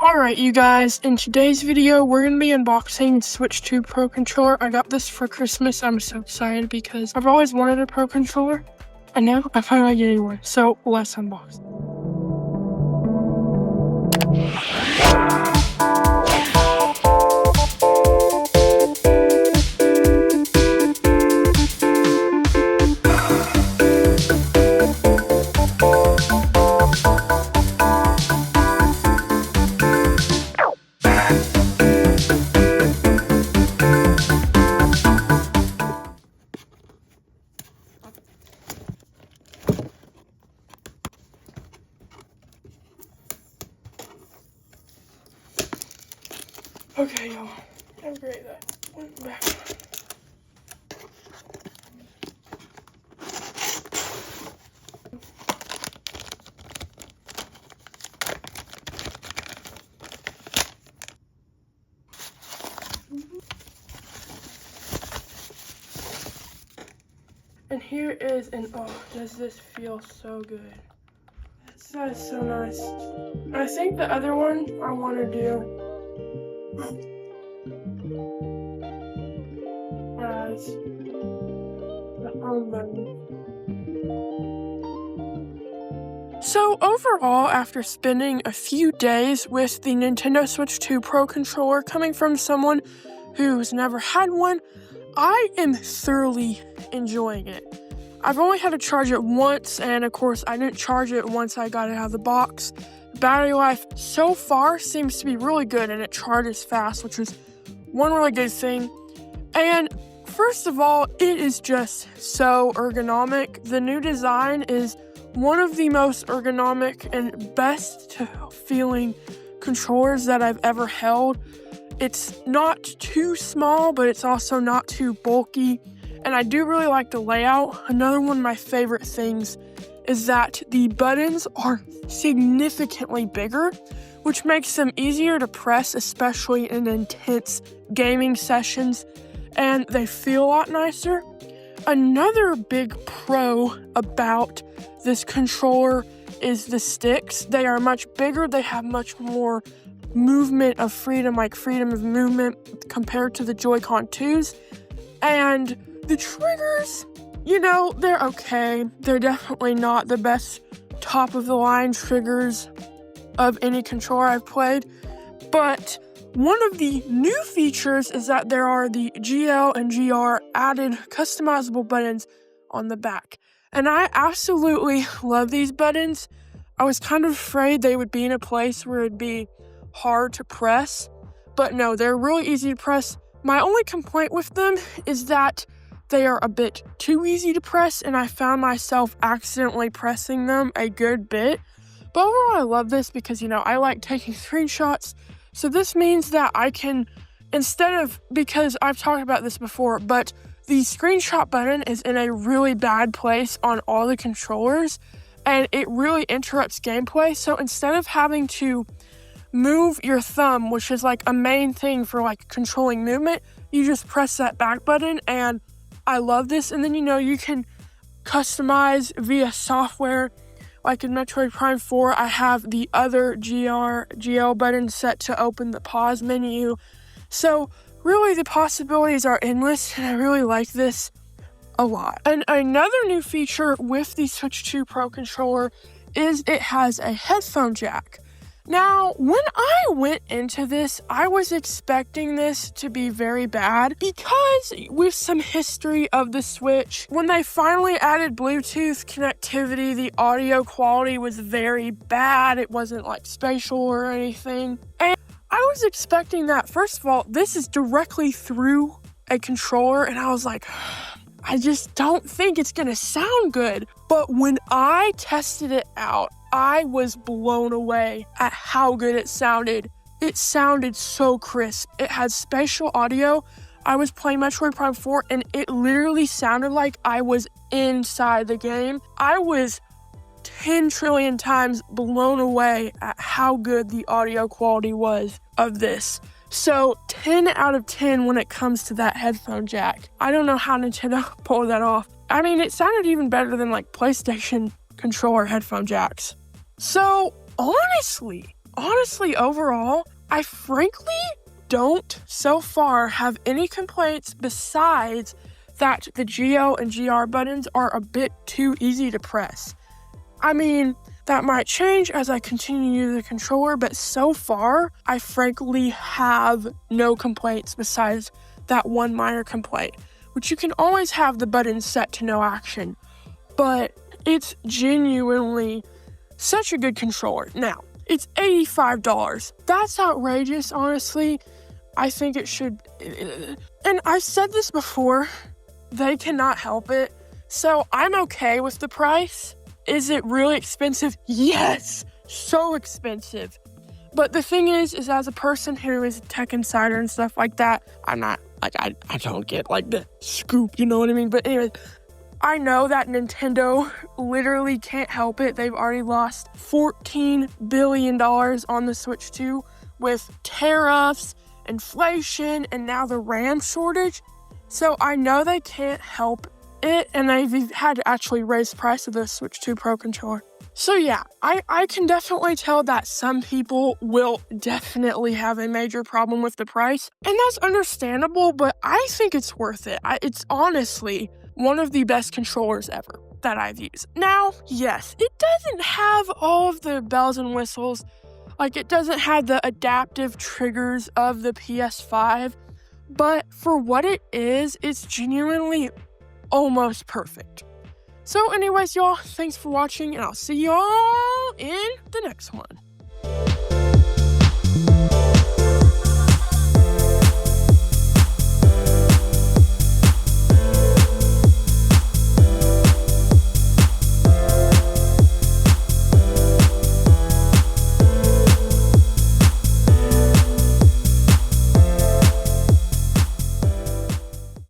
Alright you guys, in today's video we're going to be unboxing Switch 2 Pro Controller. I got this for Christmas. I'm so excited because I've always wanted a Pro Controller and now I finally get one. So let's unbox. Okay, y'all, I'm great that went back. And here is an, oh, does this feel so good. That is so nice. I think the other one I want to do as the home button. So overall, after spending a few days with the Nintendo Switch 2 Pro Controller coming from someone who's never had one, I am thoroughly enjoying it. I've only had to charge it once, and of course I didn't charge it once I got it out of the box. Battery life so far seems to be really good, and it charges fast, which is one really good thing. And first of all, it is just so ergonomic. The new design is one of the most ergonomic and best feeling controllers that I've ever held. It's not too small, but it's also not too bulky. And I do really like the layout. Another one of my favorite things is that the buttons are significantly bigger, which makes them easier to press, especially in intense gaming sessions, and they feel a lot nicer. Another big pro about this controller is the sticks. They are much bigger, they have much more movement of freedom, like freedom of movement compared to the Joy-Con 2s. And the triggers, you know, they're okay. They're definitely not the best top of the line triggers of any controller I've played. But one of the new features is that there are the GL and GR added customizable buttons on the back. And I absolutely love these buttons. I was kind of afraid they would be in a place where it'd be hard to press, but no, they're really easy to press. My only complaint with them is that they are a bit too easy to press, and I found myself accidentally pressing them a good bit. But overall, I love this because, you know, I like taking screenshots. So this means that I can, instead of, because I've talked about this before, but the screenshot button is in a really bad place on all the controllers, and it really interrupts gameplay. So instead of having to move your thumb, which is like a main thing for like controlling movement, you just press that back button, and I love this. And then, you know, you can customize via software. Like in Metroid Prime 4, I have the other GL button set to open the pause menu. So really the possibilities are endless, and I really like this a lot. And another new feature with the Switch 2 Pro Controller is it has a headphone jack. Now, when I went into this, I was expecting this to be very bad because with some history of the Switch, when they finally added Bluetooth connectivity, the audio quality was very bad. It wasn't like spatial or anything. And I was expecting that. First of all, this is directly through a controller, and I was like, I just don't think it's gonna sound good. But when I tested it out, I was blown away at how good it sounded. It sounded so crisp. It had spatial audio. I was playing Metroid Prime 4, and it literally sounded like I was inside the game. I was 10 trillion times blown away at how good the audio quality was of this. So 10 out of 10 when it comes to that headphone jack. I don't know how Nintendo pulled that off. I mean, it sounded even better than like PlayStation controller headphone jacks. So honestly, honestly, overall, I frankly don't so far have any complaints besides that the GL and GR buttons are a bit too easy to press. I mean, that might change as I continue to use the controller, but so far, I frankly have no complaints besides that one minor complaint, which you can always have the buttons set to no action, but it's genuinely such a good controller. Now, it's $85. That's outrageous, honestly. I think it should, and I've said this before, they cannot help it, so I'm okay with the price. Is it really expensive? Yes, so expensive. But the thing is as a person who is a tech insider and stuff like that, I'm not, like, I don't get, like, the scoop, you know what I mean? But anyway, I know that Nintendo literally can't help it. They've already lost $14 billion on the Switch 2 with tariffs, inflation, and now the RAM shortage. So I know they can't help it, and they've had to actually raise the price of the Switch 2 Pro controller. So yeah, I can definitely tell that some people will definitely have a major problem with the price, and that's understandable, but I think it's worth it. It's honestly one of the best controllers ever that I've used. Now, yes, it doesn't have all of the bells and whistles, like it doesn't have the adaptive triggers of the PS5, but for what it is, it's genuinely almost perfect. So anyways, y'all, thanks for watching, and I'll see y'all in the next one.